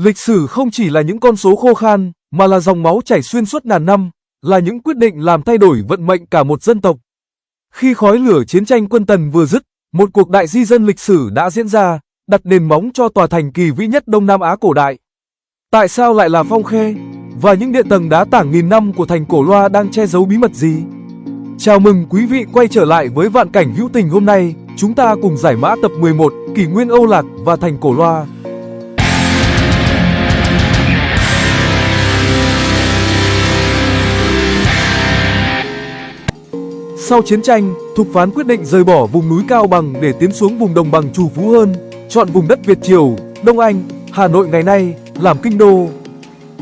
Lịch sử không chỉ là những con số khô khan, mà là dòng máu chảy xuyên suốt ngàn năm, là những quyết định làm thay đổi vận mệnh cả một dân tộc. Khi khói lửa chiến tranh Quân Tần vừa dứt, một cuộc đại di dân lịch sử đã diễn ra, đặt nền móng cho tòa thành kỳ vĩ nhất Đông Nam Á cổ đại. Tại sao lại là Phong Khê? Và những địa tầng đá tảng nghìn năm của thành Cổ Loa đang che giấu bí mật gì? Chào mừng quý vị quay trở lại với Vạn Cảnh Hữu Tình hôm nay, chúng ta cùng giải mã tập 11, Kỷ Nguyên Âu Lạc và thành Cổ Loa. Sau chiến tranh, Thục Phán quyết định rời bỏ vùng núi cao bằng để tiến xuống vùng đồng bằng trù phú hơn, chọn vùng đất Việt Triều, Đông Anh, Hà Nội ngày nay làm kinh đô.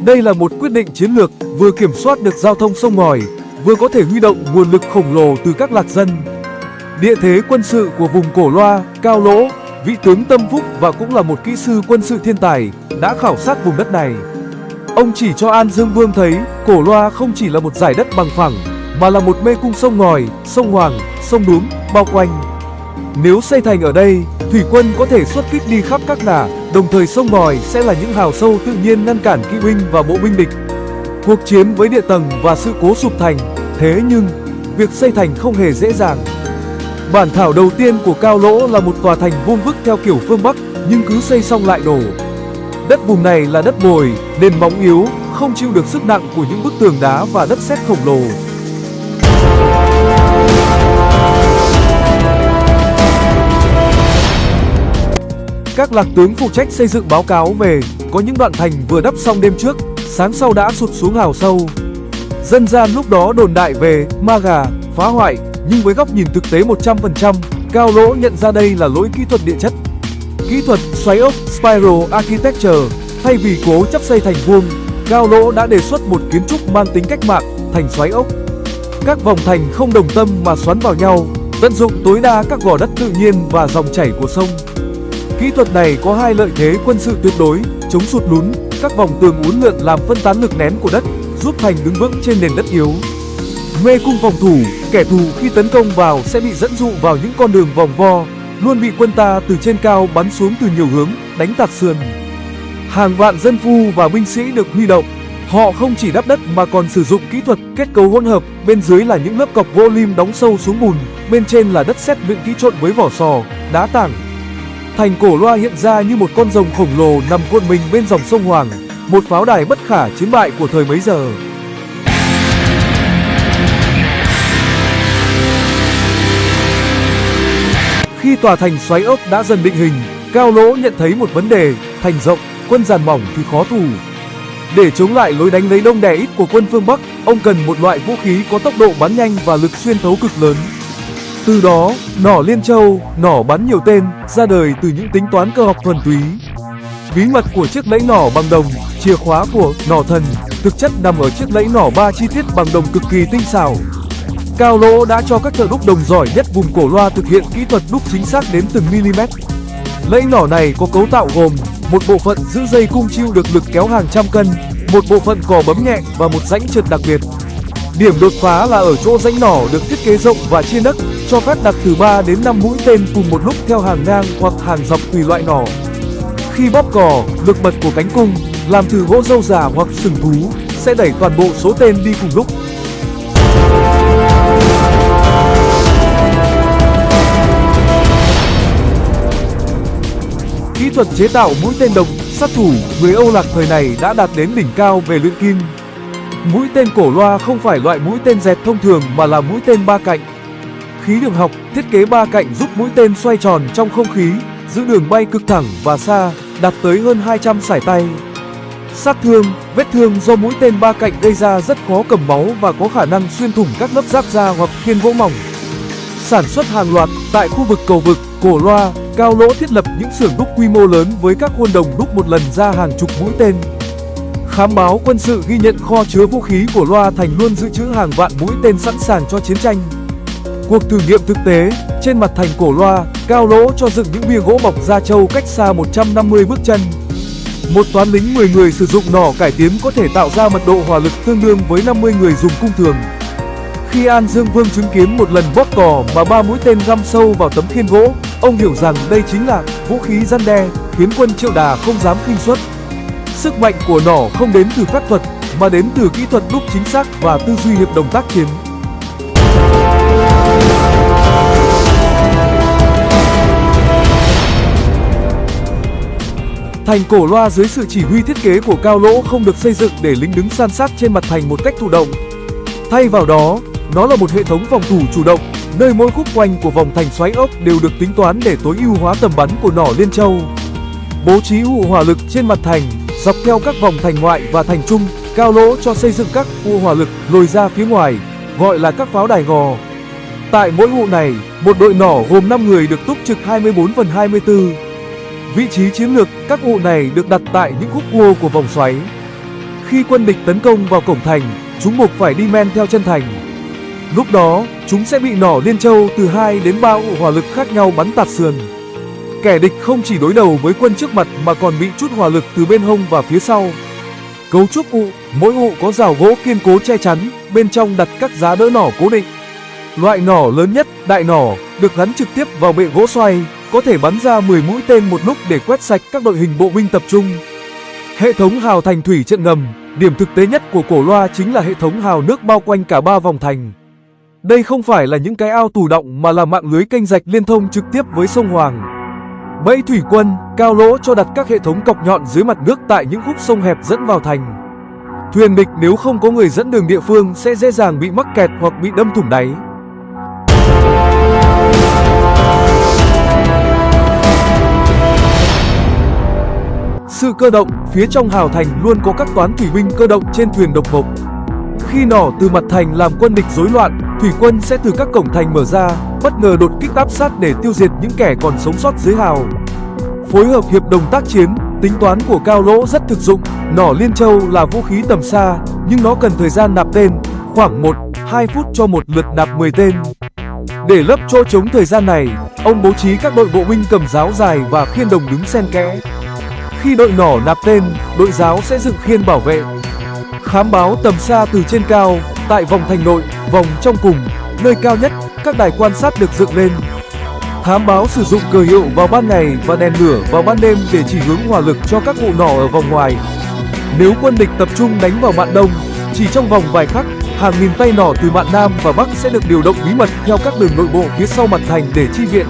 Đây là một quyết định chiến lược, vừa kiểm soát được giao thông sông ngòi, vừa có thể huy động nguồn lực khổng lồ từ các lạc dân. Địa thế quân sự của vùng Cổ Loa, Cao Lỗ, vị tướng Tâm Phúc và cũng là một kỹ sư quân sự thiên tài, đã khảo sát vùng đất này. Ông chỉ cho An Dương Vương thấy, Cổ Loa không chỉ là một dải đất bằng phẳng, mà là một mê cung sông ngòi, sông Hoàng, sông Đuống, bao quanh. Nếu xây thành ở đây, thủy quân có thể xuất kích đi khắp các ngả, đồng thời sông ngòi sẽ là những hào sâu tự nhiên ngăn cản kỵ binh và bộ binh địch. Cuộc chiến với địa tầng và sự cố sụp thành, thế nhưng, việc xây thành không hề dễ dàng. Bản thảo đầu tiên của Cao Lỗ là một tòa thành vuông vức theo kiểu phương Bắc, nhưng cứ xây xong lại đổ. Đất vùng này là đất bồi, nền móng yếu, không chịu được sức nặng của những bức tường đá và đất sét khổng lồ. Các lạc tướng phụ trách xây dựng báo cáo về, có những đoạn thành vừa đắp xong đêm trước, sáng sau đã sụt xuống hào sâu. Dân gian lúc đó đồn đại về ma gà, phá hoại, nhưng với góc nhìn thực tế 100%, Cao Lỗ nhận ra đây là lỗi kỹ thuật địa chất. Kỹ thuật xoáy ốc Spiral Architecture, thay vì cố chấp xây thành vuông, Cao Lỗ đã đề xuất một kiến trúc mang tính cách mạng, thành xoáy ốc. Các vòng thành không đồng tâm mà xoắn vào nhau, tận dụng tối đa các gò đất tự nhiên và dòng chảy của sông. Kỹ thuật này có hai lợi thế quân sự tuyệt đối, chống sụt lún, các vòng tường uốn lượn làm phân tán lực nén của đất, giúp thành đứng vững trên nền đất yếu. Mê cung phòng thủ, kẻ thù khi tấn công vào sẽ bị dẫn dụ vào những con đường vòng vo, luôn bị quân ta từ trên cao bắn xuống từ nhiều hướng, đánh tạt sườn. Hàng vạn dân phu và binh sĩ được huy động, họ không chỉ đắp đất mà còn sử dụng kỹ thuật kết cấu hỗn hợp, bên dưới là những lớp cọc gỗ lim đóng sâu xuống bùn, bên trên là đất sét luyện kỹ trộn với vỏ sò, đá tảng. Thành Cổ Loa hiện ra như một con rồng khổng lồ nằm cuộn mình bên dòng sông Hoàng, một pháo đài bất khả chiến bại của thời bấy giờ. Khi tòa thành xoáy ốc đã dần định hình, Cao Lỗ nhận thấy một vấn đề, thành rộng, quân dàn mỏng thì khó thủ. Để chống lại lối đánh lấy đông đè ít của quân phương Bắc, ông cần một loại vũ khí có tốc độ bắn nhanh và lực xuyên thấu cực lớn. Từ đó, nỏ Liên Châu, nỏ bắn nhiều tên, ra đời từ những tính toán cơ học thuần túy. Bí mật của chiếc lẫy nỏ bằng đồng, chìa khóa của nỏ thần, thực chất nằm ở chiếc lẫy nỏ 3 chi tiết bằng đồng cực kỳ tinh xảo. Cao Lỗ đã cho các thợ đúc đồng giỏi nhất vùng Cổ Loa thực hiện kỹ thuật đúc chính xác đến từng mm. Lẫy nỏ này có cấu tạo gồm một bộ phận giữ dây cung chịu được lực kéo hàng trăm cân, một bộ phận cò bấm nhẹ và một rãnh trượt đặc biệt. Điểm đột phá là ở chỗ rãnh nỏ được thiết kế rộng và chia nấc, cho phép đặt từ 3 đến 5 mũi tên cùng một lúc theo hàng ngang hoặc hàng dọc tùy loại nỏ. Khi bóp cò, lực bật của cánh cung, làm từ gỗ râu già hoặc sừng thú, sẽ đẩy toàn bộ số tên đi cùng lúc. Kỹ thuật chế tạo mũi tên độc, sát thủ, người Âu Lạc thời này đã đạt đến đỉnh cao về luyện kim. Mũi tên Cổ Loa không phải loại mũi tên dẹt thông thường mà là mũi tên ba cạnh. Khí đường học thiết kế ba cạnh giúp mũi tên xoay tròn trong không khí, giữ đường bay cực thẳng và xa, đạt tới hơn 200 sải tay. Sát thương, vết thương do mũi tên ba cạnh gây ra rất khó cầm máu và có khả năng xuyên thủng các lớp giáp da hoặc khiên gỗ mỏng. Sản xuất hàng loạt tại khu vực Cầu Vực, Cổ Loa, Cao Lỗ thiết lập những xưởng đúc quy mô lớn với các khuôn đồng đúc một lần ra hàng chục mũi tên. Khám báo quân sự ghi nhận kho chứa vũ khí của Loa Thành luôn dự trữ hàng vạn mũi tên sẵn sàng cho chiến tranh. Cuộc thử nghiệm thực tế, trên mặt thành Cổ Loa, Cao Lỗ cho dựng những bia gỗ bọc da trâu cách xa 150 bước chân. Một toán lính 10 người sử dụng nỏ cải tiến có thể tạo ra mật độ hỏa lực tương đương với 50 người dùng cung thường. Khi An Dương Vương chứng kiến một lần bóp cò mà 3 mũi tên găm sâu vào tấm khiên gỗ, ông hiểu rằng đây chính là vũ khí răn đe, khiến quân Triệu Đà không dám khinh suất. Sức mạnh của nỏ không đến từ phép thuật, mà đến từ kỹ thuật đúc chính xác và tư duy hiệp đồng tác chiến. Thành Cổ Loa dưới sự chỉ huy thiết kế của Cao Lỗ không được xây dựng để lính đứng san sát trên mặt thành một cách thụ động. Thay vào đó, nó là một hệ thống phòng thủ chủ động, nơi mỗi khúc quanh của vòng thành xoáy ốc đều được tính toán để tối ưu hóa tầm bắn của nỏ Liên Châu. Bố trí ụ hỏa lực trên mặt thành, dọc theo các vòng thành ngoại và thành trung, Cao Lỗ cho xây dựng các ụ hỏa lực lồi ra phía ngoài, gọi là các pháo đài gò. Tại mỗi ụ này, một đội nỏ gồm 5 người được túc trực 24/24. Vị trí chiến lược, các ụ này được đặt tại những khúc cua của vòng xoáy. Khi quân địch tấn công vào cổng thành, chúng buộc phải đi men theo chân thành. Lúc đó, chúng sẽ bị nỏ Liên Châu từ 2 đến 3 ụ hỏa lực khác nhau bắn tạt sườn. Kẻ địch không chỉ đối đầu với quân trước mặt mà còn bị trút hỏa lực từ bên hông và phía sau. Cấu trúc ụ, mỗi ụ có rào gỗ kiên cố che chắn, bên trong đặt các giá đỡ nỏ cố định. Loại nỏ lớn nhất, đại nỏ, được gắn trực tiếp vào bệ gỗ xoay, có thể bắn ra 10 mũi tên một lúc để quét sạch các đội hình bộ binh tập trung. Hệ thống hào thành thủy trận ngầm, điểm thực tế nhất của Cổ Loa chính là hệ thống hào nước bao quanh cả 3 vòng thành. Đây không phải là những cái ao tù đọng mà là mạng lưới kênh rạch liên thông trực tiếp với sông Hoàng. Bẫy thủy quân, Cao Lỗ cho đặt các hệ thống cọc nhọn dưới mặt nước tại những khúc sông hẹp dẫn vào thành. Thuyền địch nếu không có người dẫn đường địa phương sẽ dễ dàng bị mắc kẹt hoặc bị đâm thủng đáy. Sự cơ động, phía trong hào thành luôn có các toán thủy binh cơ động trên thuyền độc mộc. Khi nỏ từ mặt thành làm quân địch rối loạn, thủy quân sẽ từ các cổng thành mở ra, bất ngờ đột kích áp sát để tiêu diệt những kẻ còn sống sót dưới hào. Phối hợp hiệp đồng tác chiến, tính toán của Cao Lỗ rất thực dụng. Nỏ Liên Châu là vũ khí tầm xa, nhưng nó cần thời gian nạp tên, khoảng 1-2 phút cho một lượt nạp 10 tên. Để lấp chỗ trống thời gian này, ông bố trí các đội bộ binh cầm giáo dài và khiên đồng đứng xen kẽ. Khi đội nỏ nạp tên, đội giáo sẽ dựng khiên bảo vệ. Khám báo tầm xa từ trên cao, tại vòng thành nội, vòng trong cùng, nơi cao nhất, các đài quan sát được dựng lên. Thám báo sử dụng cờ hiệu vào ban ngày và đèn lửa vào ban đêm để chỉ hướng hỏa lực cho các ụ nỏ ở vòng ngoài. Nếu quân địch tập trung đánh vào mạn đông, chỉ trong vòng vài khắc, hàng nghìn tay nỏ từ mạn Nam và Bắc sẽ được điều động bí mật theo các đường nội bộ phía sau mặt thành để chi viện.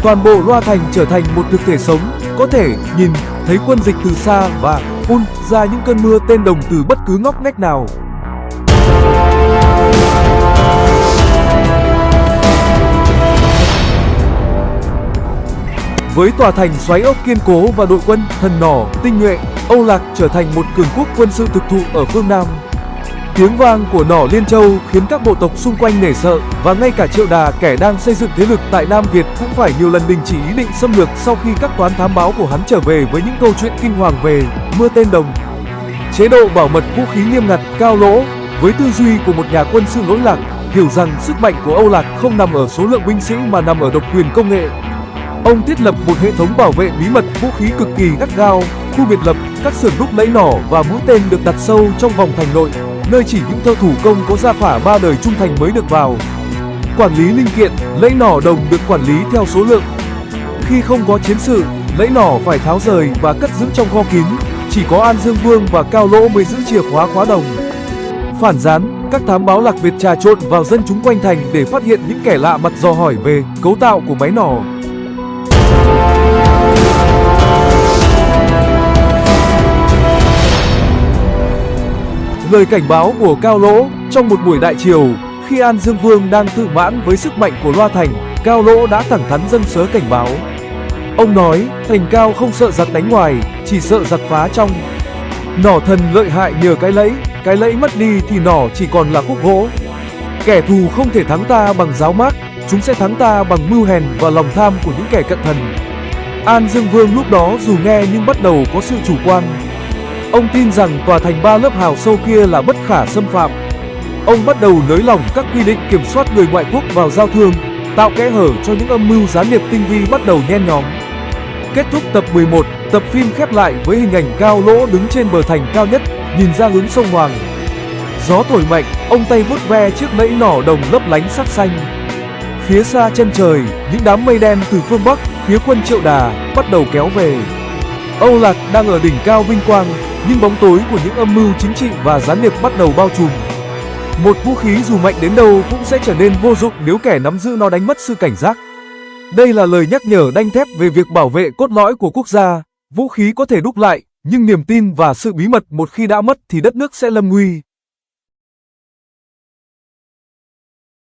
Toàn bộ loa thành trở thành một thực thể sống, có thể nhìn thấy quân dịch từ xa và phun ra những cơn mưa tên đồng từ bất cứ ngóc ngách nào. Với tòa thành xoáy ốc kiên cố và đội quân thần nỏ tinh nhuệ, Âu Lạc trở thành một cường quốc quân sự thực thụ ở phương Nam. Tiếng vang của nỏ Liên Châu khiến các bộ tộc xung quanh nể sợ, và ngay cả Triệu Đà, kẻ đang xây dựng thế lực tại Nam Việt, cũng phải nhiều lần đình chỉ ý định xâm lược sau khi các toán thám báo của hắn trở về với những câu chuyện kinh hoàng về mưa tên đồng. Chế độ bảo mật vũ khí nghiêm ngặt, Cao Lỗ, với tư duy của một nhà quân sự lỗi lạc, hiểu rằng sức mạnh của Âu Lạc không nằm ở số lượng binh sĩ mà nằm ở độc quyền công nghệ. Ông thiết lập một hệ thống bảo vệ bí mật vũ khí cực kỳ gắt gao, khu biệt lập, các xưởng đúc lẫy nỏ và mũi tên được đặt sâu trong vòng thành nội, nơi chỉ những thợ thủ công có gia phả 3 đời trung thành mới được vào. Quản lý linh kiện, lẫy nỏ đồng được quản lý theo số lượng. Khi không có chiến sự, lẫy nỏ phải tháo rời và cất giữ trong kho kín, chỉ có An Dương Vương và Cao Lỗ mới giữ chìa khóa khóa đồng. Phản gián, các thám báo Lạc Việt trà trộn vào dân chúng quanh thành để phát hiện những kẻ lạ mặt dò hỏi về cấu tạo của máy nỏ. Lời cảnh báo của Cao Lỗ trong một buổi đại triều, khi An Dương Vương đang tự mãn với sức mạnh của loa thành, Cao Lỗ đã thẳng thắn dâng sớ cảnh báo. Ông nói, thành cao không sợ giặc đánh ngoài, chỉ sợ giặc phá trong. Nỏ thần lợi hại nhờ cái lẫy mất đi thì nỏ chỉ còn là khúc gỗ. Kẻ thù không thể thắng ta bằng giáo mác, chúng sẽ thắng ta bằng mưu hèn và lòng tham của những kẻ cận thần. An Dương Vương lúc đó dù nghe nhưng bắt đầu có sự chủ quan. Ông tin rằng tòa thành 3 lớp hào sâu kia là bất khả xâm phạm. Ông bắt đầu nới lỏng các quy định kiểm soát người ngoại quốc vào giao thương, tạo kẽ hở cho những âm mưu gián điệp tinh vi bắt đầu nhen nhóm. Kết thúc tập 11, tập phim khép lại với hình ảnh Cao Lỗ đứng trên bờ thành cao nhất, nhìn ra hướng sông Hoàng. Gió thổi mạnh, ông tay vuốt ve chiếc lẫy nỏ đồng lấp lánh sắc xanh. Phía xa chân trời, những đám mây đen từ phương Bắc, phía quân Triệu Đà, bắt đầu kéo về. Âu Lạc đang ở đỉnh cao vinh quang, nhưng bóng tối của những âm mưu chính trị và gián điệp bắt đầu bao trùm. Một vũ khí dù mạnh đến đâu cũng sẽ trở nên vô dụng nếu kẻ nắm giữ nó đánh mất sự cảnh giác. Đây là lời nhắc nhở đanh thép về việc bảo vệ cốt lõi của quốc gia. Vũ khí có thể đúc lại, nhưng niềm tin và sự bí mật một khi đã mất thì đất nước sẽ lâm nguy.